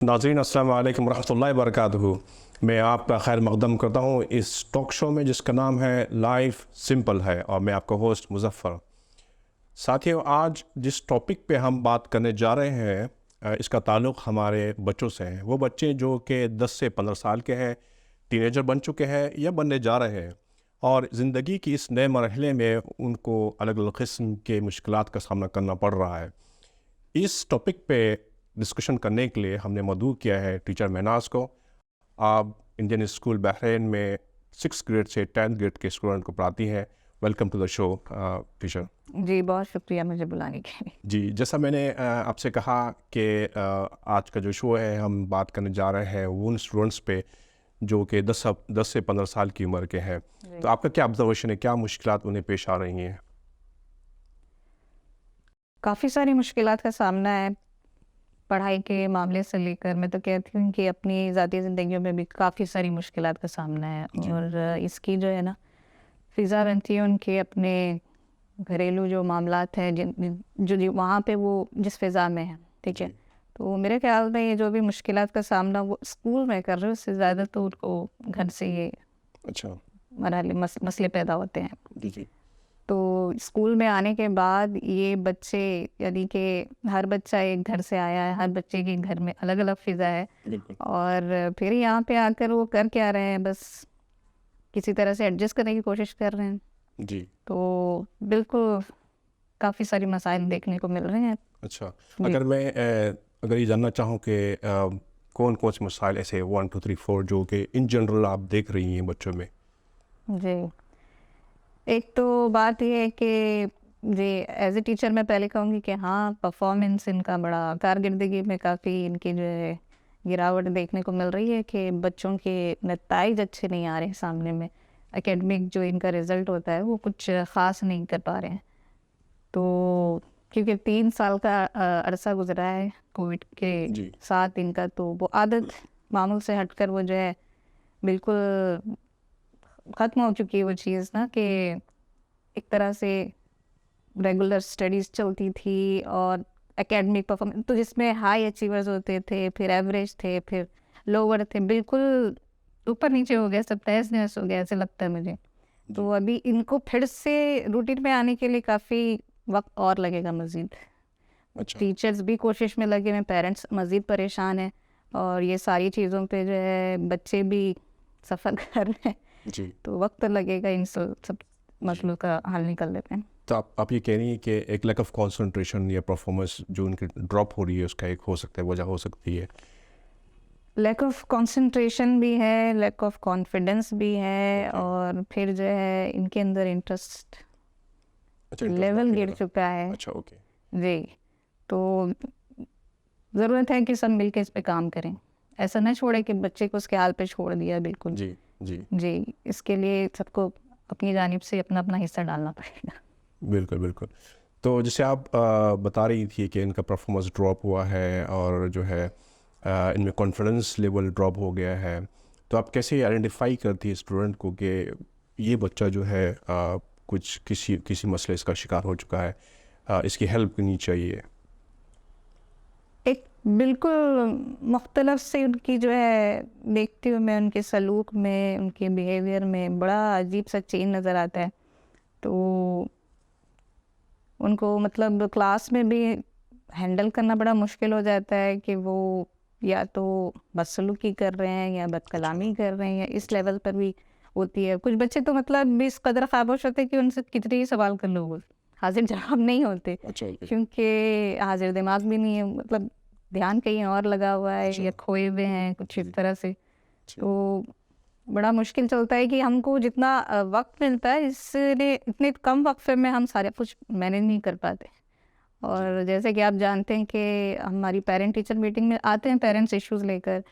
नाज़रीन अस्सलाम वालेकुम रहमतुल्लाहि वबरकातुहू। मैं आपका खैर मक़दम करता हूँ इस टॉक शो में जिसका नाम है लाइफ सिंपल है, और मैं आपका होस्ट मुज़फ़्फ़र। साथियों, आज जिस टॉपिक पे हम बात करने जा रहे हैं इसका ताल्लुक़ हमारे बच्चों से है। वो बच्चे जो कि 10 से 15 साल के हैं, टीनेजर बन चुके हैं या बनने जा रहे हैं, और ज़िंदगी की इस नए मरहले में उनको अलग अलग किस्म के मुश्किलात का सामना करना पड़ रहा है। इस टॉपिक पे डिस्कशन करने के लिए हमने मदऊ किया है टीचर महनाज को। आप इंडियन स्कूल बहरीन में 6th ग्रेड से 10th ग्रेड के स्टूडेंट को पढ़ाती हैं। Welcome to the show teacher. जी, बहुत शुक्रिया मुझे बुलाने के लिए। जी, जैसा मैंने आपसे कहा कि आज का जो शो है हम बात करने जा रहे हैं उन स्टूडेंट्स पे जो कि 10 से 15 साल की उम्र के हैं। तो आपका क्या ऑब्जर्वेशन है, क्या मुश्किलात उन्हें पेश आ रही हैं? काफ़ी सारी मुश्किलात का सामना है, पढ़ाई के मामले से लेकर मैं तो कहती हूँ कि अपनी ज़ाती ज़िंदगियों में भी काफ़ी सारी मुश्किलात का सामना है। और इसकी जो है ना फ़िज़ा बनती है उनके अपने घरेलू जो मामलात हैं जो वहाँ पे वो जिस फ़िज़ा में है, ठीक है। तो मेरे ख्याल में ये जो भी मुश्किलात का सामना वो स्कूल में कर रहे हो, उससे ज़्यादा तो उनको घर से ये अच्छा। मसले पैदा होते हैं। जी। तो स्कूल में आने के बाद ये बच्चे, यानी कि हर बच्चा एक घर से आया है, हर बच्चे के घर में अलग अलग फ़िज़ा है, और फिर यहाँ पे आकर वो कर क्या रहे हैं, बस किसी तरह से एडजस्ट करने की कोशिश कर रहे हैं। जी। तो बिल्कुल काफ़ी सारी मसाइल देखने को मिल रहे हैं। अच्छा, जी। अगर ये जानना चाहूँ कि कौन कौन से मसाइल ऐसे 1 2 3 4 जो कि इन जनरल आप देख रही हैं बच्चों में? जी, एक तो बात ये है कि जी एज ए टीचर मैं पहले कहूँगी कि हाँ, परफॉर्मेंस इनका बड़ा कारकर्दगी में काफ़ी इनकी जो है गिरावट देखने को मिल रही है कि बच्चों के नताइज अच्छे नहीं आ रहे हैं सामने में। एकेडमिक जो इनका रिज़ल्ट होता है वो कुछ ख़ास नहीं कर पा रहे हैं। तो क्योंकि 3 साल का अरसा गुजरा है कोविड के साथ इनका, तो वो आदत मामूल से हटकर वो जो है बिल्कुल ख़त्म हो चुकी है वो चीज़ ना, कि एक तरह से रेगुलर स्टडीज़ चलती थी और एकेडमिक परफॉर्मेंस तो जिसमें हाई अचीवर्स होते थे, फिर एवरेज थे, फिर लोअर थे, बिल्कुल ऊपर नीचे हो गया, सब तहस-नहस हो गया, ऐसे लगता है मुझे। तो अभी इनको फिर से रूटीन में आने के लिए काफ़ी वक्त और लगेगा मज़ीद। अच्छा। टीचर्स भी कोशिश में लगे हैं, पेरेंट्स मज़ीद परेशान हैं, और ये सारी चीज़ों पे जो है बच्चे भी सफ़र कर रहे हैं। जी। तो वक्त लगेगा इन सब मसलों का हल निकलने में। तो आप ये कह रही हैं कि एक लैक ऑफ कंसंट्रेशन या परफॉर्मेंस जो उनकी ड्रॉप हो रही है उसका एक हो सकता है, वजह हो सकती है। लैक ऑफ कंसंट्रेशन भी है, लैक ऑफ कॉन्फिडेंस भी है, और फिर जो है इनके अंदर इंटरेस्ट लेवल गिर चुका है। अच्छा, ओके। जी, तो ज़रूरत है कि सब मिलके इस पे काम करें। ऐसा ना छोड़े कि बच्चे को उसके हाल पे छोड़ दिया बिल्कुल। जी। जी। जी, इसके लिए सबको अपनी जानिब से अपना-अपना हिस्सा डालना पड़ेगा। बिल्कुल, बिल्कुल। तो जैसे आप बता रही थी कि इनका परफॉर्मेंस ड्रॉप हुआ है और जो है इनमें कॉन्फिडेंस लेवल ड्रॉप हो गया है। तो आप कैसे आइडेंटिफ़ाई करती है स्टूडेंट को कि ये बच्चा जो है कुछ किसी मसले इसका शिकार हो चुका है, इसकी हेल्प करनी चाहिए? एक बिल्कुल मुख्तलफ से उनकी जो है देखती हूँ मैं, उनके सलूक में, उनके बिहेवियर में बड़ा अजीब सा चेंज नज़र आता है। तो उनको मतलब क्लास में भी हैंडल करना बड़ा मुश्किल हो जाता है कि वो या तो बदसलूकी कर रहे हैं या बदकलामी कर रहे हैं, या इस लेवल पर भी होती है। कुछ बच्चे तो मतलब भी इस कदर खामोश होते हैं कि उनसे कितने ही सवाल कर लो वो हाजिर जवाब नहीं होते, क्योंकि हाजिर दिमाग भी नहीं है, मतलब ध्यान कहीं और लगा हुआ है या खोए हुए हैं कुछ इस तरह से। तो बड़ा मुश्किल चलता है कि हमको जितना वक्त मिलता है इसने इतने कम वक्त में हम सारा कुछ मैनेज नहीं कर पाते। और जैसे कि आप जानते हैं कि हमारी पेरेंट टीचर मीटिंग में आते हैं पेरेंट्स इश्यूज़ लेकर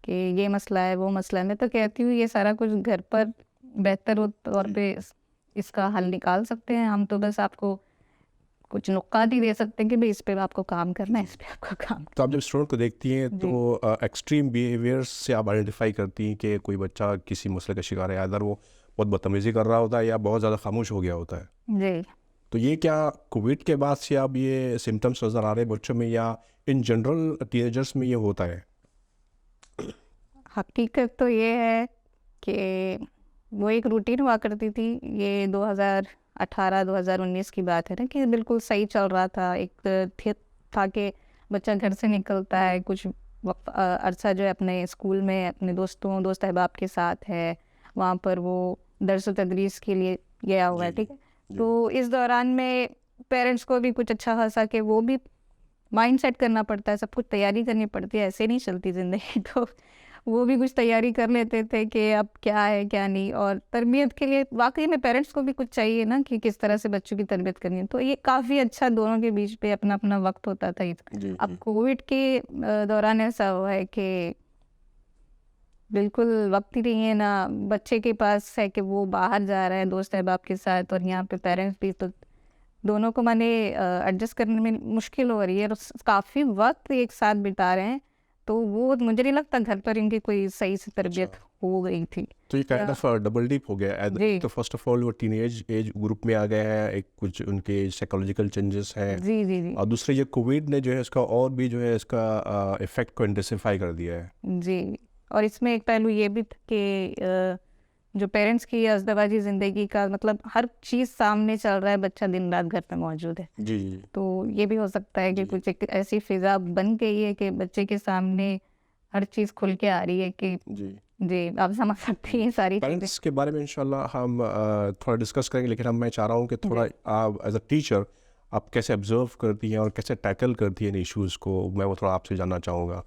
कि ये मसला है, वो मसला है। मैं तो कहती हूँ ये सारा कुछ घर पर बेहतर तौर पे इसका हल निकाल सकते हैं हम, तो बस आपको कुछ नुक्कात ही दे सकते हैं कि भाई इस पे आपको काम करना है, इस पे आपको काम। तो आप जब स्टूडेंट को देखती हैं जी। तो एक्सट्रीम बिहेवियर्स से आप आइडेंटिफाई करती हैं कि कोई बच्चा किसी मसले का शिकार है, अदर वो बहुत बदतमीज़ी कर रहा होता है या बहुत ज़्यादा खामोश हो गया होता है। जी, तो ये क्या कोविड के बाद से अब ये सिम्टम्स नज़र आ रहे हैं बच्चों में, या इन जनरल टीनेजर्स में ये होता है? हकीकत तो ये है कि वो एक रूटीन हुआ करती थी। ये 2018-2019 की बात है ना, कि बिल्कुल सही चल रहा था। एक था कि बच्चा घर से निकलता है, कुछ वक्त अरसा जो है अपने स्कूल में अपने दोस्त अहबाब के साथ है, वहाँ पर वो दर्स व तदरीस के लिए गया हुआ है, ठीक है। तो इस दौरान में पेरेंट्स को भी कुछ अच्छा खासा कि वो भी माइंड सेट करना पड़ता है, सब कुछ तैयारी करनी पड़ती है, ऐसे नहीं चलती ज़िंदगी। तो वो भी कुछ तैयारी कर लेते थे कि अब क्या है क्या नहीं। और तरबियत के लिए वाकई में पेरेंट्स को भी कुछ चाहिए ना, कि किस तरह से बच्चों की तरबियत करनी है। तो ये काफ़ी अच्छा दोनों के बीच पे अपना अपना वक्त होता था। अब कोविड के दौरान ऐसा हुआ है कि बिल्कुल वक्त ही नहीं है ना बच्चे के पास है कि वो बाहर जा रहा है दोस्त अहबाब के साथ, और यहाँ पे पेरेंट्स भी, तो दोनों को मैंने एडजस्ट करने में मुश्किल हो रही है और काफ़ी वक्त एक साथ बिता रहे हैं। तो वो मुझे नहीं लगता घर पर इनकी कोई सही से तरबियत हो गई थी। तो ये काइंड ऑफ डबल डीप हो गया। जी तो फर्स्ट ऑफ ऑल वो टीनेज एज ग्रुप में आ गए हैं, एक कुछ उनके साइकोलॉजिकल चेंजेस हैं, जी जी जी और दूसरे ये कोविड ने जो है इसका और भी जो है इसका इफेक्ट को इंटेंसिफाई कर दिया है। जी। और इसमें एक पहलू ये भी था कि जो पेरेंट्स की अज़दवाजी ज़िंदगी का मतलब हर चीज़ सामने चल रहा है, बच्चा दिन रात घर पे मौजूद है। जी जी तो ये भी हो सकता है कि कुछ एक ऐसी फिज़ा बन गई है कि बच्चे के सामने हर चीज़ खुल के आ रही है कि जी। जी, आप समझ सकती हैं सारी चीज़ें। पेरेंट्स के बारे में इंशाल्लाह हम थोड़ा डिस्कस करेंगे, लेकिन मैं चाह रहा हूँ कि थोड़ा आप एज अ टीचर आप कैसे ऑब्जर्व करती हैं और कैसे टैकल करती हैं इन इश्यूज़ को, मैं वो थोड़ा आपसे जानना चाहूँगा।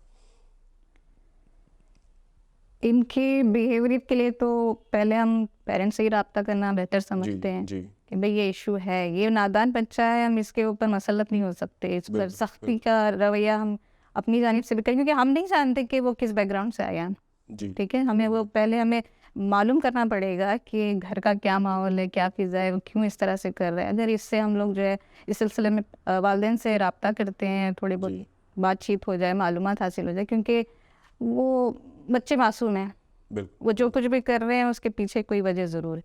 इनके बिहेवियर के लिए तो पहले हम पेरेंट्स से ही रब्ता करना बेहतर जी समझते हैं जी कि भाई ये इशू है, ये नादान बच्चा है, हम इसके ऊपर मसलत नहीं हो सकते, इस पर बिल्कुल, सख्ती का रवैया हम अपनी जानिब से भी करें, क्योंकि हम नहीं जानते कि वो किस बैकग्राउंड से आया है। जी ठीक है, हमें वो पहले हमें मालूम करना पड़ेगा कि घर का क्या माहौल है, क्या फ़िज़ा है, वो क्यों इस तरह से कर रहा है। अगर इससे हम लोग जो है इस सिलसिले में वालिदैन से रब्ता करते हैं, थोड़ी बहुत जी बातचीत हो जाए, मालूमात हासिल हो जाए, क्योंकि वो बच्चे मासूम हैं, बिल्कुल वो जो कुछ भी कर रहे हैं उसके पीछे कोई वजह ज़रूर है।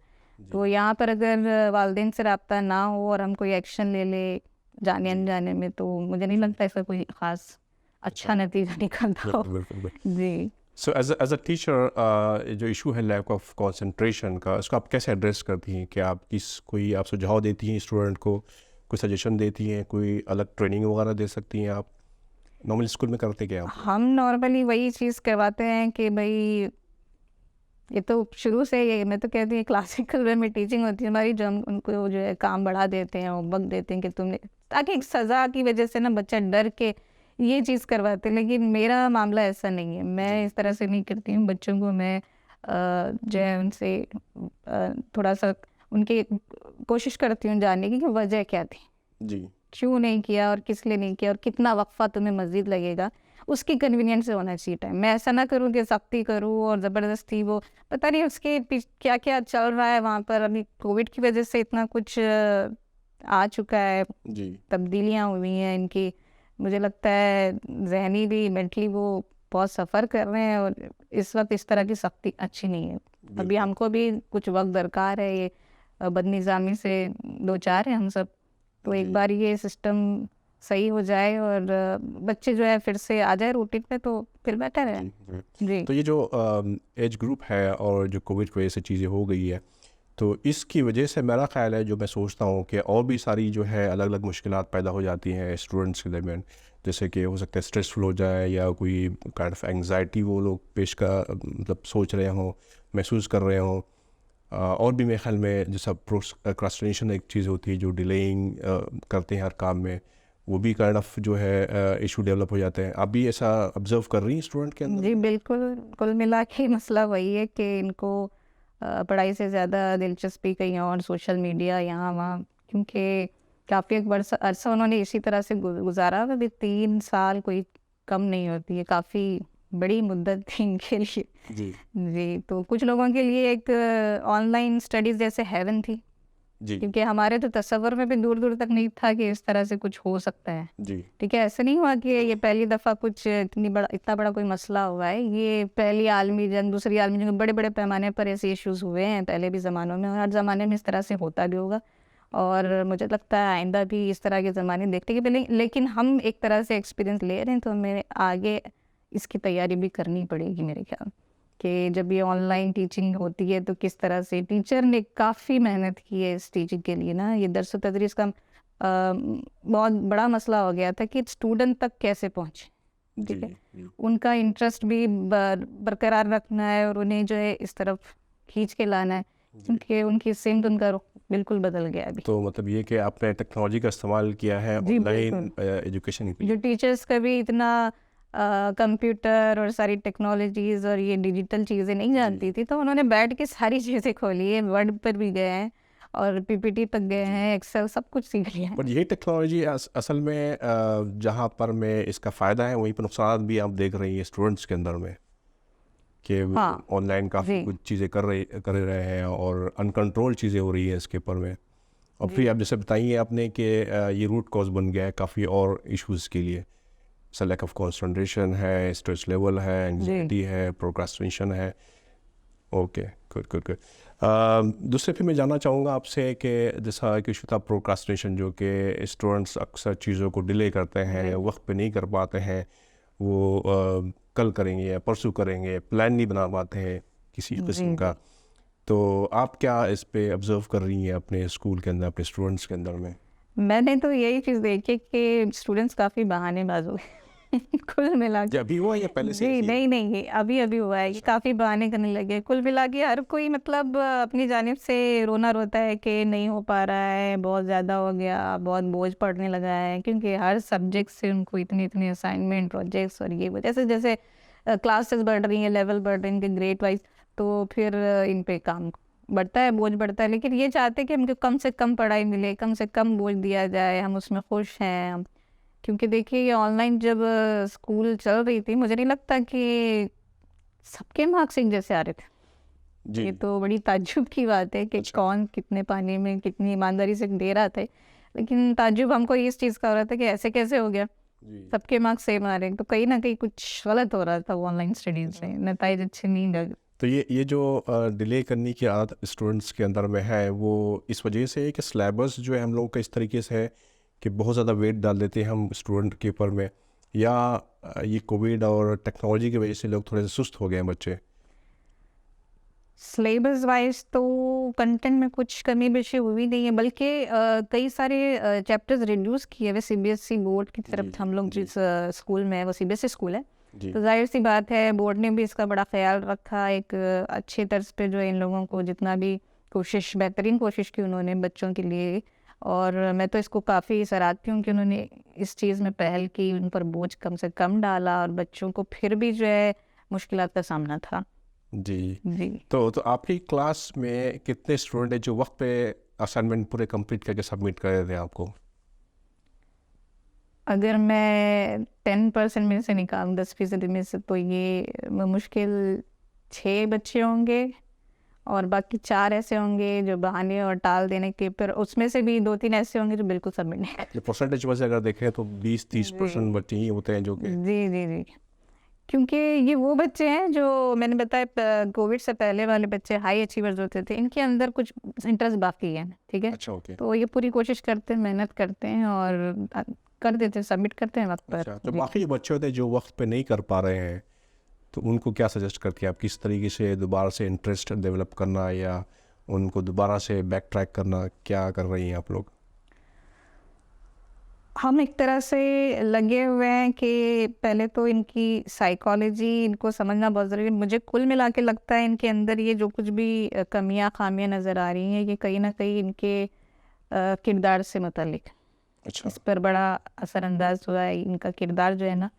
तो यहाँ पर अगर वालिदैन से रब्ता ना हो और हम कोई एक्शन ले ले जाने अनजाने में, तो मुझे नहीं लगता इसका कोई ख़ास अच्छा नतीजा निकलता हो। बिल्कुल बिल्कुल। जी। सो एज अ टीचर जो इशू है लैक ऑफ कंसंट्रेशन का, इसको आप कैसे एड्रेस करती हैं? कि आप कोई आप सुझाव देती हैं स्टूडेंट को, कोई सजेशन देती हैं, कोई अलग ट्रेनिंग वगैरह दे सकती हैं आप? नॉर्मली स्कूल में करते क्या आप? हम नॉर्मली वही चीज़ करवाते हैं कि भाई ये तो शुरू से ये मैं तो कहती हूँ क्लासिकल वे में टीचिंग होती है हमारी, जो हम उनको जो है काम बढ़ा देते हैं, होमवर्क देते हैं कि तुमने, ताकि एक सज़ा की वजह से ना बच्चा डर के ये चीज़ करवाते हैं। लेकिन मेरा मामला ऐसा नहीं है, मैं इस तरह से नहीं करती हूँ। बच्चों को मैं जो है उनसे थोड़ा सा उनकी कोशिश करती हूँ जानने की कि वजह क्या थी, जी क्यों नहीं किया और किस लिए नहीं किया और कितना वक्फा तुम्हें मज़ीद लगेगा, उसकी कन्वीनियंस से होना चाहिए टाइम। मैं ऐसा ना करूँ कि सख्ती करूँ और ज़बरदस्ती, वो पता नहीं उसके क्या क्या चल रहा है वहाँ पर। अभी कोविड की वजह से इतना कुछ आ चुका है, जी तब्दीलियाँ हुई हैं इनकी, मुझे लगता है जहनी भी मेंटली वो बहुत सफ़र कर रहे हैं, और इस वक्त इस तरह की सख्ती अच्छी नहीं है। अभी बिल्कुल हमको भी कुछ वक्त दरकार है, ये बदनिज़ामी से दो चार है हम सब। तो जी एक बार ये सिस्टम सही हो जाए और बच्चे जो है फिर से आ जाए रूटीन पे, तो फिर बेटर है। जी जी। जी तो ये जो एज ग्रुप है और जो कोविड की वजह से चीज़ें हो गई है, तो इसकी वजह से मेरा ख़्याल है, जो मैं सोचता हूँ कि और भी सारी जो है अलग अलग मुश्किलात पैदा हो जाती हैं स्टूडेंट्स के दरमियान। जैसे कि हो सकता है स्ट्रेसफुल हो जाए, या कोई काइंड ऑफ एंग्जाइटी वो लोग पेश का मतलब सोच रहे हों, महसूस कर रहे हों। और भी मेरे ख्याल में जैसा प्रोक्रास्टिनेशन एक चीज़ होती है जो डिलेइंग करते हैं हर काम में, वो भी काइंड ऑफ जो है इशू डेवलप हो जाते हैं। आप भी ऐसा ऑब्जर्व कर रही हैं स्टूडेंट के अंदर? जी बिल्कुल, कुल मिला के मसला वही है कि इनको पढ़ाई से ज़्यादा दिलचस्पी कहीं और, सोशल मीडिया यहाँ वहाँ, क्योंकि काफ़ी एक बड़ा अरसा उन्होंने इसी तरह से गुजारा। अभी 3 साल कोई कम नहीं होती है, काफ़ी बड़ी मुद्दत थी इनके लिए। जी जी, तो कुछ लोगों के लिए एक ऑनलाइन स्टडीज़ जैसे हेवन थी, जी क्योंकि हमारे तो तसव्वुर में भी दूर दूर तक नहीं था कि इस तरह से कुछ हो सकता है। जी ठीक है, ऐसा नहीं हुआ कि ये पहली दफ़ा कुछ इतना बड़ा कोई मसला हुआ है। ये पहली आलमी जंग, दूसरी आलमी जंग, बड़े बड़े पैमाने पर ऐसे इश्यूज़ हुए हैं पहले भी ज़मानों में, और हर ज़माने में इस तरह से होता भी होगा। और मुझे लगता है आइंदा भी इस तरह के ज़माने देखते कि लेकिन हम एक तरह से एक्सपीरियंस ले रहे हैं, तो हमें आगे इसकी तैयारी भी करनी पड़ेगी मेरे ख्याल। कि जब ये ऑनलाइन टीचिंग होती है तो किस तरह से टीचर ने काफ़ी मेहनत की है इस टीचिंग के लिए ना। ये दरस तदरीस का बहुत बड़ा मसला हो गया था कि स्टूडेंट तक कैसे पहुँचे, जी ठीक है। जी उनका इंटरेस्ट भी बरकरार रखना है और उन्हें जो है इस तरफ खींच के लाना है, जी। क्योंकि उनकी सिमत उनका रुख बिल्कुल बदल गया अभी। तो मतलब ये कि आपने टेक्नोलॉजी का इस्तेमाल किया है जी ऑनलाइन बिल्कुल। एजुकेशन के जो लिए। टीचर्स कभी इतना कंप्यूटर और सारी टेक्नोलॉजीज और ये डिजिटल चीज़ें नहीं जानती थी, तो उन्होंने बैठ के सारी चीज़ें खोली है, वर्ड पर भी गए हैं और पीपीटी तक गए जी। हैं, एक्सेल सब कुछ सीख लिया है। पर यही टेक्नोलॉजी असल में जहाँ पर में इसका फ़ायदा है वहीं पर नुकसान भी आप देख रही हैं स्टूडेंट्स के अंदर में, कि हाँ ऑनलाइन काफ़ी जी कुछ चीज़ें कर रहे हैं और अनकंट्रोल चीज़ें हो रही हैं इसके ऊपर में। और फिर आप जैसे बताइए आपने कि ये रूट कॉज बन गया है काफ़ी और इश्यूज़ के लिए, जैसे लैक ऑफ कंसंट्रेशन है, स्ट्रेस लेवल है, जी एंग्जाइटी है, प्रोक्रास्टिनेशन है। Okay, good good good. दूसरे फिर मैं जानना चाहूँगा आपसे कि जैसा कि इशू था प्रोक्रास्टिनेशन, जो कि स्टूडेंट्स अक्सर चीज़ों को डिले करते हैं, जी वक्त पे नहीं कर पाते हैं, वो कल करेंगे या परसों करेंगे, प्लान नहीं बना पाते हैं किसी जी किस्म का। तो आप क्या इस पे ऑब्जर्व कर रही हैं अपने स्कूल के अंदर, अपने स्टूडेंट्स के अंदर में? मैंने तो यही चीज़ देखी कि स्टूडेंट्स काफ़ी बहानेबाज हो गए कुल मिला ये के। अभी हुआ या पहले से जी ऐसी है? नहीं नहीं, ये अभी अभी हुआ है, ये अच्छा। काफ़ी बहाने करने लगे। कुल मिला के हर कोई मतलब अपनी जानिब से रोना रोता है कि नहीं हो पा रहा है, बहुत ज़्यादा हो गया, बहुत बोझ पड़ने लगा है, क्योंकि हर सब्जेक्ट से उनको इतनी इतनी असाइनमेंट, प्रोजेक्ट्स और ये वो जैसे जैसे क्लासेस बढ़ रही हैं, लेवल बढ़ रहे हैं इनके ग्रेड वाइज, तो फिर इन पे काम बढ़ता है, बोझ बढ़ता है। लेकिन ये चाहते हैं कि हमको कम से कम पढ़ाई मिले, कम से कम बोझ दिया जाए, हम उसमें खुश हैं। क्योंकि देखिए ये ऑनलाइन जब स्कूल चल रही थी, मुझे नहीं लगता कि सबके मार्क्स एक जैसे आ रहे थे। जी। ये तो बड़ी ताज्जुब की बात है कि अच्छा। कौन कितने पानी में कितनी ईमानदारी से दे रहा था। लेकिन ताज्जुब हमको इस चीज़ का हो रहा था कि ऐसे कैसे हो गया, जी। सबके मार्क्स सेम आ रहे हैं। तो कहीं ना कहीं कुछ गलत हो रहा था वो ऑनलाइन स्टडीज अच्छा। में, नतीजे अच्छे नहीं लग। तो ये जो डिले करने की आदत स्टूडेंट्स के अंदर में है, वो इस वजह से है कि सिलेबस जो है हम लोग का इस तरीके से है कि बहुत ज़्यादा वेट डाल देते हैं हम स्टूडेंट के ऊपर में, या ये कोविड और टेक्नोलॉजी की वजह से लोग थोड़े से सुस्त हो गए हैं बच्चे? सिलेबस वाइज तो कंटेंट में कुछ कमी बेशी हुई नहीं है, बल्कि कई सारे चैप्टर्स रिड्यूस किए हुए सीबीएसई बोर्ड की जी तरफ। हम लोग जी जिस स्कूल में है वो सीबीएसई स्कूल है, जी तो जाहिर सी बात है बोर्ड ने भी इसका बड़ा ख्याल रखा। एक अच्छे तर्ज पे जो है इन लोगों को जितना भी कोशिश, बेहतरीन कोशिश की उन्होंने बच्चों के लिए। और मैं तो इसको काफ़ी सराहती हूँ कि उन्होंने इस चीज़ में पहल की, उन पर बोझ कम से कम डाला और बच्चों को फिर भी जो है मुश्किलात का सामना था। जी। जी तो आपकी क्लास में कितने स्टूडेंट हैं जो वक्त पे असाइनमेंट पूरे कंप्लीट करके सबमिट कर देते हैं आपको? अगर मैं 10% में से निकालूँ, 10% में से, तो ये मुश्किल 6 बच्चे होंगे और बाकी 4 ऐसे होंगे जो बहाने और टाल देने के, फिर उसमें से भी 2-3 ऐसे होंगे जो बिल्कुल सबमिट नहीं करते। ये परसेंटेज वैसे अगर देखें तो 20-30% जी बच्चे ही होते हैं जो कि। जी जी जी, क्योंकि ये वो बच्चे हैं जो मैंने बताया कोविड से पहले वाले बच्चे हाई अचीवर्स होते थे, इनके अंदर कुछ इंटरेस्ट बाकी है, ठीक है। अच्छा, ओके। तो ये पूरी कोशिश करते हैं, मेहनत करते हैं और कर देते हैं, सबमिट करते हैं वक्त पर। अच्छा, तो जी बाकी जो बच्चे होते हैं जो वक्त पे नहीं कर पा रहे हैं, तो उनको क्या सजेस्ट करते हैं आप, किस तरीके से दोबारा से इंटरेस्ट डेवलप करना या उनको दोबारा से बैक ट्रैक करना, क्या कर रही हैं आप लोग? हम एक तरह से लगे हुए हैं कि पहले तो इनकी साइकोलॉजी इनको समझना बहुत ज़रूरी है। मुझे कुल मिला के लगता है इनके अंदर ये जो कुछ भी कमियां खामियां नज़र आ रही हैं, ये कहीं ना कहीं इनके किरदार से मुतल्लिक, अच्छा। इस पर बड़ा असरअंदाज हुआ है इनका किरदार जो है ना।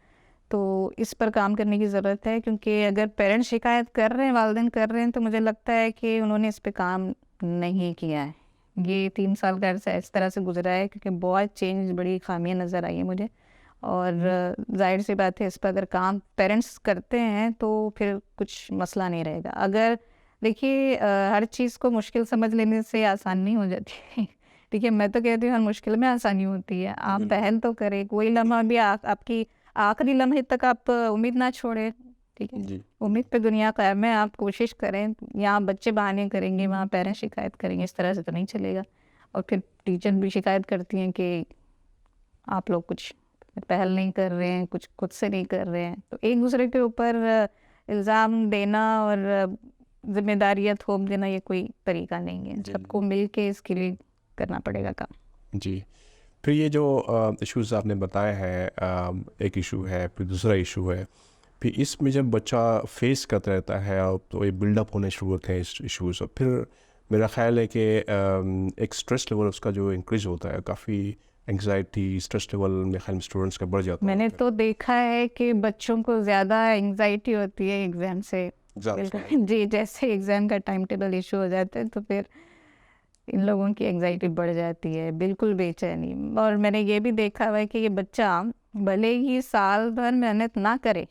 तो इस पर काम करने की ज़रूरत है, क्योंकि अगर पेरेंट्स शिकायत कर रहे हैं, वालिदैन कर रहे हैं, तो मुझे लगता है कि उन्होंने इस पर काम नहीं किया है। ये 3 साल का अरसा इस तरह से गुजरा है क्योंकि बहुत चेंज, बड़ी खामियां नज़र आई है मुझे। और जाहिर सी बात है इस पर अगर काम पेरेंट्स करते हैं तो फिर कुछ मसला नहीं रहेगा। अगर देखिए हर चीज़ को मुश्किल समझ लेने से आसान नहीं हो जाती ठीक है, मैं तो कहती हूँ हर मुश्किल में आसानी होती है। आप बिल्कुल। पहल तो करें, कोई लम्हा भी आपकी आखिरी लम्हे तक आप उम्मीद ना छोड़ें, ठीक है। जी। उम्मीद पे दुनिया कायम है, आप कोशिश करें। यहाँ बच्चे बहाने करेंगे, वहाँ पेरेंट्स शिकायत करेंगे, इस तरह से तो नहीं चलेगा। और फिर टीचर भी शिकायत करती हैं कि आप लोग कुछ पहल नहीं कर रहे हैं, कुछ खुद से नहीं कर रहे हैं। तो एक दूसरे के ऊपर इल्ज़ाम देना और जिम्मेदारियाँ थोप देना ये कोई तरीका नहीं है। सबको मिल के इसके लिए करना पड़ेगा काम। जी। फिर ये जो इश्यूज़ आपने बताए हैं, एक इशू है, फिर दूसरा इशू है, फिर इसमें जब बच्चा फेस करता रहता है तो ये बिल्डअप होने शुरू होते हैं इस इश्यूज़, और फिर मेरा ख्याल है कि एक स्ट्रेस लेवल उसका जो इंक्रीज़ होता है, काफ़ी एंग्जाइटी स्ट्रेस लेवल मेरे ख्याल में स्टूडेंट्स का बढ़ जाता है। मैंने तो देखा है कि बच्चों को ज़्यादा एंग्जाइटी होती है एग्ज़ाम से। बिल्कुल जी, जैसे एग्ज़ाम का टाइम टेबल इशू हो जाता है तो फिर इन लोगों की एंग्जाइटी बढ़ जाती है, बिल्कुल बेचैनी। और मैंने ये भी देखा हुआ है कि ये बच्चा भले ही साल भर मेहनत ना करे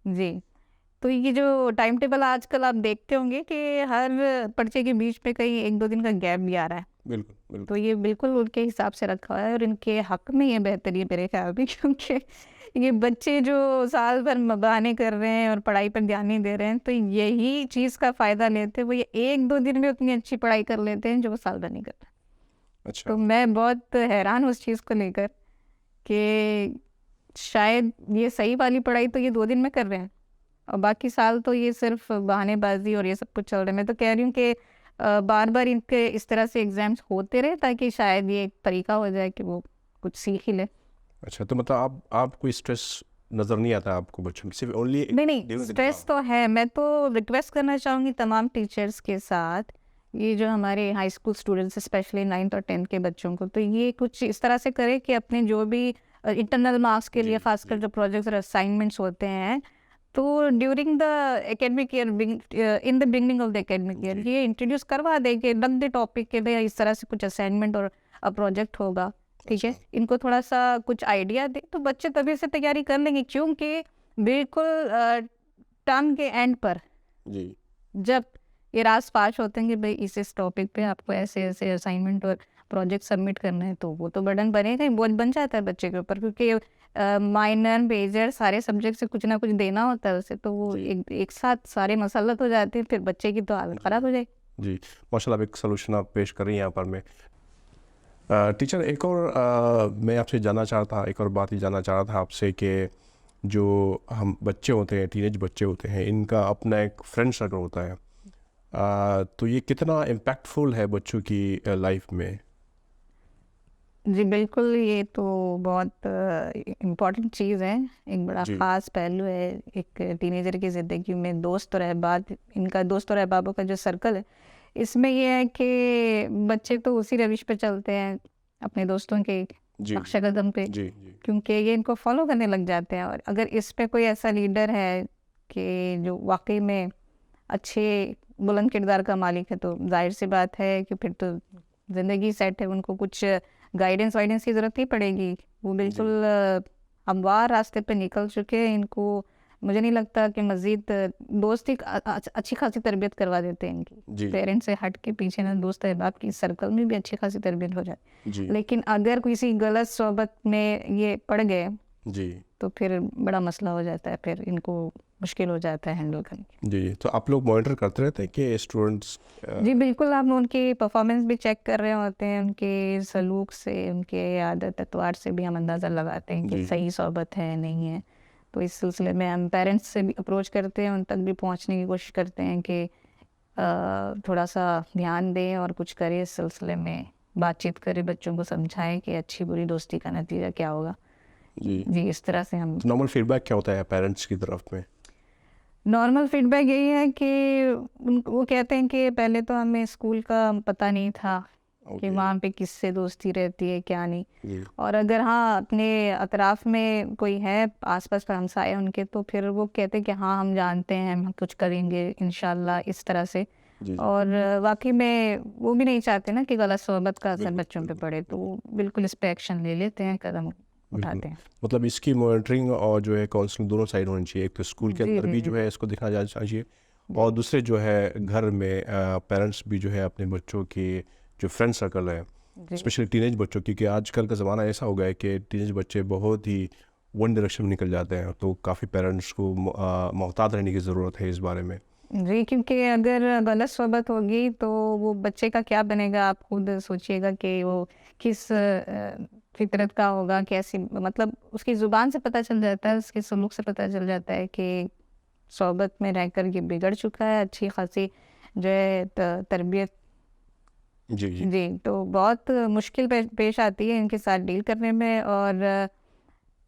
जी, तो ये जो टाइम टेबल आजकल आप देखते होंगे कि हर पर्चे के बीच में कहीं 1-2 दिन का गैप भी आ रहा है। बिल्कुल, बिल्कुल। तो ये बिल्कुल उनके हिसाब से रखा हुआ है और इनके हक में ये बेहतरी है मेरे ख्याल में, क्योंकि ये बच्चे जो साल भर बहाने कर रहे हैं और पढ़ाई पर ध्यान नहीं दे रहे हैं, तो यही चीज़ का फ़ायदा लेते हुए ये 1-2 दिन में उतनी अच्छी पढ़ाई कर लेते हैं जो वो साल भर नहीं करते। अच्छा। तो मैं बहुत हैरान हूँ उस चीज़ को लेकर कि शायद ये सही वाली पढ़ाई तो ये 2 दिन में कर रहे हैं और बाकी साल तो ये सिर्फ बहानेबाजी और ये सब कुछ चल रहा है। मैं तो कह रही हूँ कि बार-बार इनके इस तरह से एग्ज़ाम्स होते रहे ताकि शायद ये एक तरीका हो जाए कि वो कुछ सीख ही ले। अच्छा, तो मतलब आप कोई स्ट्रेस नज़र नहीं आता आपको बच्चों में, सिर्फ ओनली नहीं, स्ट्रेस तो है। मैं तो रिक्वेस्ट करना चाहूँगी तमाम टीचर्स के साथ, ये जो हमारे high school students specially 9th और 10th के बच्चों को, तो ये कुछ इस तरह से करें कि अपने जो भी इंटरनल मार्क्स के लिए खासकर जो प्रोजेक्ट्स और असाइनमेंट्स होते हैं, तो during the academic year in the beginning of the academic year ये इंट्रोड्यूस करवा दें कि रख दे टॉपिक के लिए इस तरह से कुछ असाइनमेंट और प्रोजेक्ट होगा, ठीक है। इनको थोड़ा सा कुछ आइडिया दे तो बच्चे तभी से तैयारी कर लेंगे, क्योंकि बिल्कुल टर्म के एंड पर जी, जब ये रास पास होते हैं कि भाई इस टॉपिक पे आपको ऐसे ऐसे असाइनमेंट और प्रोजेक्ट सबमिट करना है, तो वो तो बर्डन बनेगा ही, बोझ बन जाता है बच्चे के ऊपर, क्योंकि माइनर मेजर सारे सब्जेक्ट से कुछ ना कुछ देना होता है उसे, तो वो एक साथ सारे मसलत हो जाते हैं, फिर बच्चे की तो हालत ख़राब हो जाएगी। जी। माशाल्लाह, एक सलूशन आप पेश कर रही हैं यहाँ पर। मैं टीचर एक और मैं आपसे जानना चाहता, एक और बात ये जानना चाह रहा था आपसे कि जो हम बच्चे होते हैं, टीनेज बच्चे होते हैं, इनका अपना एक फ्रेंड सर्कल होता है, तो ये कितना इम्पैक्टफुल है बच्चों की लाइफ में? जी बिल्कुल, ये तो बहुत इम्पोर्टेंट चीज़ है, एक बड़ा ख़ास पहलू है एक टीनेजर की ज़िंदगी में। दोस्त और अहबाब, इनका दोस्त और अहबाबों का जो सर्कल है, इसमें ये है कि बच्चे तो उसी रविश पे चलते हैं अपने दोस्तों के नक्शे कदम पे, क्योंकि ये इनको फॉलो करने लग जाते हैं। और अगर इस पे कोई ऐसा लीडर है कि जो वाकई में अच्छे बुलंद किरदार का मालिक है, तो जाहिर सी बात है कि फिर तो ज़िंदगी सेट है, उनको कुछ गाइडेंस वाइडेंस की ज़रूरत नहीं पड़ेगी। वो बिल्कुल हमवार रास्ते पे निकल चुके हैं। इनको मुझे नहीं लगता कि मज़ीद दोस्त ही अच्छी खासी तरबियत करवा देते हैं इनकी, पेरेंट्स से हट के पीछे ना दोस्त अहबाब की सर्कल में भी अच्छी खासी तरबियत हो जाए। लेकिन अगर किसी गलत सोबत में ये पड़ गए तो फिर बड़ा मसला हो जाता है, फिर इनको मुश्किल हो जाता है हैंडल करने। जी, तो आप लोग मॉनिटर करते रहते हैं कि स्टूडेंट्स? जी बिल्कुल, हम उनकी परफॉर्मेंस भी चेक कर रहे होते हैं, उनके सलूक से, उनके आदत अतवार से भी हम अंदाज़ा लगाते हैं कि सही सोबत है नहीं है। तो इस सिलसिले में हम पेरेंट्स से भी अप्रोच करते हैं, उन तक भी पहुंचने की कोशिश करते हैं कि थोड़ा सा ध्यान दें और कुछ करें, इस सिलसिले में बातचीत करें, बच्चों को समझाएं कि अच्छी बुरी दोस्ती का नतीजा क्या होगा। जी इस तरह से हम। नॉर्मल फीडबैक क्या होता है पेरेंट्स की तरफ में? नॉर्मल फीडबैक यही है कि वो कहते हैं कि पहले तो हमें स्कूल का पता नहीं था कि वहाँ पे किससे दोस्ती रहती है क्या नहीं, और अगर हाँ अपने अतराफ में कोई है आसपास का हमसाए उनके, तो फिर वो कहते हैं कि हाँ हम जानते हैं, हम कुछ करेंगे इंशाल्लाह, इस तरह से। और वाकई में वो भी नहीं चाहते ना कि गलत सोहबत का असर बच्चों पे पड़े, तो वो बिल्कुल इस पे एक्शन ले लेते हैं, कदम उठाते हैं। मतलब इसकी मॉनिटरिंग और जो है काउंसलिंग दोनों साइड होनी चाहिए, एक तो स्कूल के अंदर भी जो है इसको दिखाया जाना चाहिए, और दूसरे जो है घर में पेरेंट्स भी जो है अपने बच्चों की जो फ्रेंड सर्कल है, स्पेशली टीनेज बच्चों, क्योंकि आजकल का ज़माना ऐसा हो गया है कि टीनेज बच्चे बहुत ही वन डायरेक्शन में निकल जाते हैं, तो काफ़ी पेरेंट्स को मोहतात रहने की ज़रूरत है इस बारे में। जी, क्योंकि अगर गलत सोहबत होगी तो वो बच्चे का क्या बनेगा, आप खुद सोचिएगा कि वो किस फितरत का होगा, कैसी, मतलब उसकी ज़ुबान से पता चल जाता है, उसके सलूक से पता चल जाता है कि सोहबत में रहकर ये बिगड़ चुका है, अच्छी खासी जो है तरबियत। जी जी जी, तो बहुत मुश्किल पेश आती है इनके साथ डील करने में। और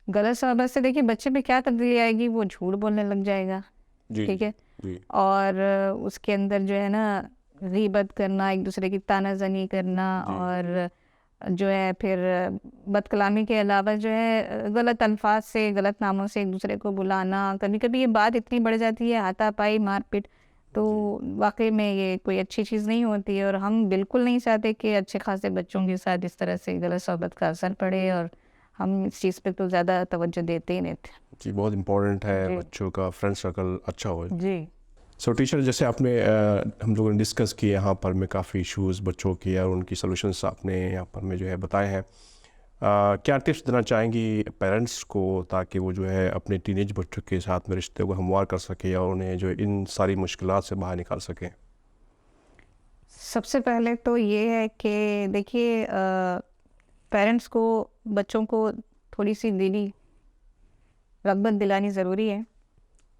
गलत सोहबत से देखिए बच्चे में क्या तब्दीली आएगी, वो झूठ बोलने लग जाएगा, जी ठीक है। जी और उसके अंदर जो है ना गीबत करना, एक दूसरे की तानाजनी करना, जी और जो है फिर बदकलामी के अलावा जो है गलत अल्फाज से, गलत नामों से एक दूसरे को बुलाना। कभी कभी ये बात इतनी बढ़ जाती है, हाथापाई, मारपीट, तो वाकई में ये कोई अच्छी चीज़ नहीं होती है। और हम बिल्कुल नहीं चाहते कि अच्छे खासे बच्चों के साथ इस तरह से गलत सोहबत का असर पड़े, और हम इस चीज़ पे तो ज़्यादा तवज्जो देते ही नहीं थे। जी, बहुत इम्पोर्टेंट है जी बच्चों का फ्रेंड सर्कल अच्छा हो। जी सो टीचर, जैसे आपने हम लोगों ने डिस्कस किए यहाँ पर में काफ़ी इश्यूज़ बच्चों के और उनकी सॉल्यूशंस आपने यहाँ पर में जो है बताए हैं। क्या टिप्स देना चाहेंगी पेरेंट्स को ताकि वो जो है अपने टीनेज बच्चों के साथ में रिश्ते को हमवार कर सके और उन्हें जो इन सारी मुश्किलात से बाहर निकाल सकें? सबसे पहले तो ये है कि देखिए पेरेंट्स को बच्चों को थोड़ी सी दीनी रग़बत दिलानी ज़रूरी है।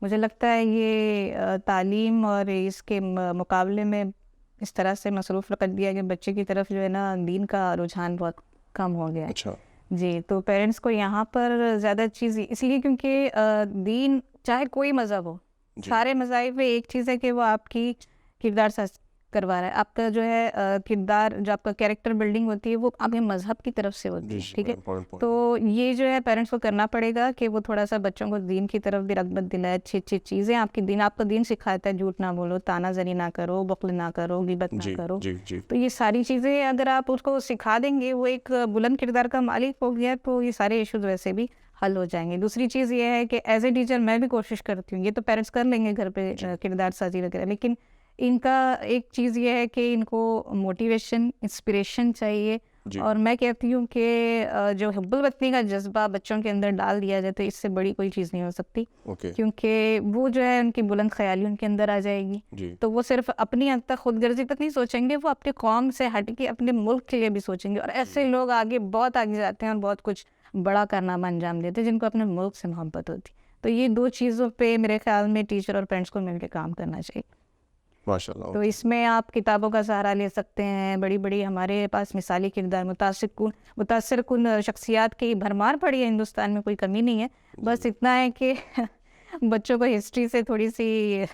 मुझे लगता है ये तालीम और इसके मुकाबले में इस तरह से मसरूफ़ कर दिया कि बच्चे की तरफ जो है ना दीन का रुझान बहुत कम हो गया है। अच्छा। जी, तो पेरेंट्स को यहाँ पर ज़्यादा चीज़ इसलिए क्योंकि दीन चाहे कोई मज़हब हो, जी सारे मज़ाहिब में एक चीज़ है कि वो आपकी किरदार साज़ करवा रहा है। आपका जो है किरदार, जो आपका कैरेक्टर बिल्डिंग होती है, वो आपके मज़हब की तरफ से होती है, ठीक है। इम्पोर्टेंट तो ये जो है पेरेंट्स को करना पड़ेगा कि वो थोड़ा सा बच्चों को दीन की तरफ भी रग़बत दिलाए। अच्छी अच्छी चीज़ें आपका दीन सिखाता है, झूठ ना बोलो, तानाज़नी ना करो, बुग़्ल ना करो, ग़ीबत ना जी करो। जी जी तो ये सारी चीज़ें अगर आप उसको सिखा देंगे, वो एक बुलंद किरदार का मालिक हो गया, तो ये सारे इश्यूज़ वैसे भी हल हो जाएंगे। दूसरी चीज़ ये है कि एज ए टीचर मैं भी कोशिश करती हूँ, ये तो पेरेंट्स कर लेंगे घर पे किरदार साजी वगैरह, लेकिन इनका एक चीज़ ये है कि इनको मोटिवेशन, इंस्पिरेशन चाहिए। जी और मैं कहती हूँ कि जो हुब्बुल वतनी का जज्बा बच्चों के अंदर डाल दिया जाए तो इससे बड़ी कोई चीज़ नहीं हो सकती, ओके क्योंकि वो जो है उनकी बुलंद ख्याली उनके अंदर आ जाएगी। जी तो वो सिर्फ अपनी हद तक खुदगर्जी तक नहीं सोचेंगे, वो अपने कौम से हट के अपने मुल्क के लिए भी सोचेंगे। और ऐसे लोग आगे बहुत आगे जाते हैं और बहुत कुछ बड़ा कारनामा अंजाम देते हैं, जिनको अपने मुल्क से मोहब्बत होती। तो ये दो चीज़ों पे मेरे ख्याल में टीचर और पेरेंट्स को मिलकर काम करना चाहिए। माशाल्लाह। तो इसमें आप किताबों का सहारा ले सकते हैं। बड़ी बड़ी हमारे पास मिसाली किरदार, मुतासिर कुन शख्सियात की भरमार पड़ी है हिंदुस्तान में, कोई कमी नहीं है। बस इतना है कि बच्चों को हिस्ट्री से थोड़ी सी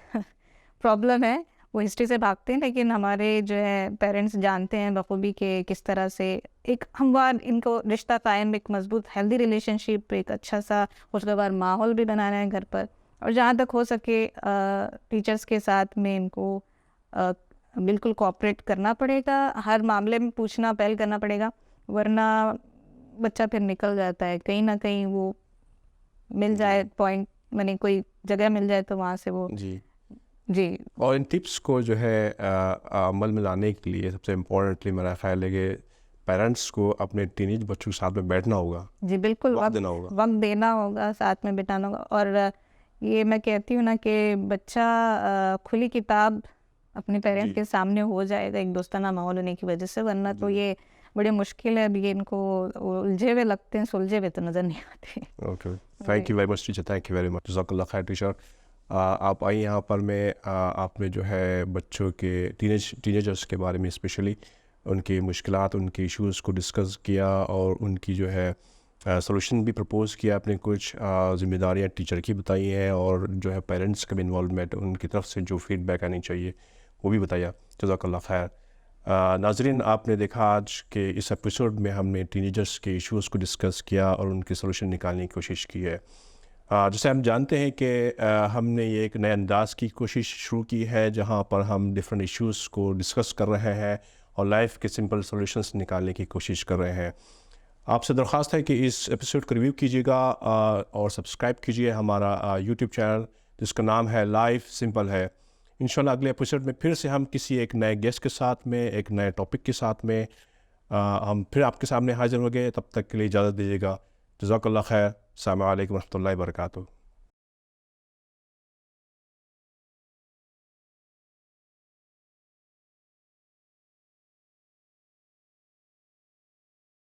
प्रॉब्लम है, वो हिस्ट्री से भागते हैं, लेकिन हमारे जो है पेरेंट्स जानते हैं बखूबी के किस तरह से एक हमवार इनको रिश्ता कायम, एक मजबूत हेल्दी रिलेशनशिप, एक अच्छा सा खुशगवार माहौल भी बनाना है घर पर। और जहाँ तक हो सके टीचर्स के साथ में इनको बिल्कुल कोऑपरेट करना पड़ेगा, हर मामले में पूछना पहल करना पड़ेगा, वरना बच्चा फिर निकल जाता है कहीं ना कहीं। वो मिल जाए पॉइंट, मैंने कोई जगह मिल जाए तो वहाँ से वो जी जी और इन टिप्स को जो है अमल में लाने के लिए सबसे इम्पोर्टेंटली मेरा ख्याल है कि पेरेंट्स को अपने टीनेज बच्चों के साथ में बैठना होगा, जी बिल्कुल वक्त देना होगा। वक्त देना होगा, साथ में बिताना होगा। और ये मैं कहती हूँ ना कि बच्चा खुली किताब अपने पेरेंट्स जी के सामने हो जाएगा एक दोस्ताना माहौल होने की वजह से, वरना तो ये बड़ी मुश्किल है। अभी ये इनको उलझे हुए लगते हैं, सुलझे हुए तो नज़र नहीं आते। Okay, thank you very much teacher, thank you very much, जज़ाकल्लाह खैर टीचर। आप आई यहाँ पर में आपने जो है बच्चों के टीनेजर्स के बारे में स्पेशली उनकी मुश्किलात, उनके इश्यूज़ को डिस्कस किया और उनकी जो है सॉल्यूशन भी प्रपोज़ किया। आपने कुछ ज़िम्मेदारियाँ टीचर की बताई हैं और जो है पेरेंट्स का भी इन्वॉल्वमेंट, उनकी तरफ से जो फीडबैक आनी चाहिए वो भी बताया। जज़ाकल्लाह खैर। नाज़रीन, आपने देखा आज के इस एपिसोड में हमने टीनेजर्स के इश्यूज़ को डिस्कस किया और उनके सॉल्यूशन निकालने की कोशिश की है। जैसे हम जानते हैं कि हमने ये एक नए अंदाज़ की कोशिश शुरू की है जहाँ पर हम डिफरेंट इश्यूज़ को डिस्कस कर रहे हैं और लाइफ के सिंपल सॉल्यूशंस निकालने की कोशिश कर रहे हैं। आपसे दरख्वास्त है कि इस एपिसोड को रिव्यू कीजिएगा और सब्सक्राइब कीजिए हमारा यूट्यूब चैनल जिसका नाम है लाइफ सिंपल है। इंशाल्लाह अगले एपिसोड में फिर से हम किसी एक नए गेस्ट के साथ में, एक नए टॉपिक के साथ में हम फिर आपके सामने हाजिर हो गए। तब तक के लिए इजाज़त दीजिएगा। जज़ाकल्लाह खैर। अस्सलामु अलैकुम रहमतुल्लाहि व बरकातुहू।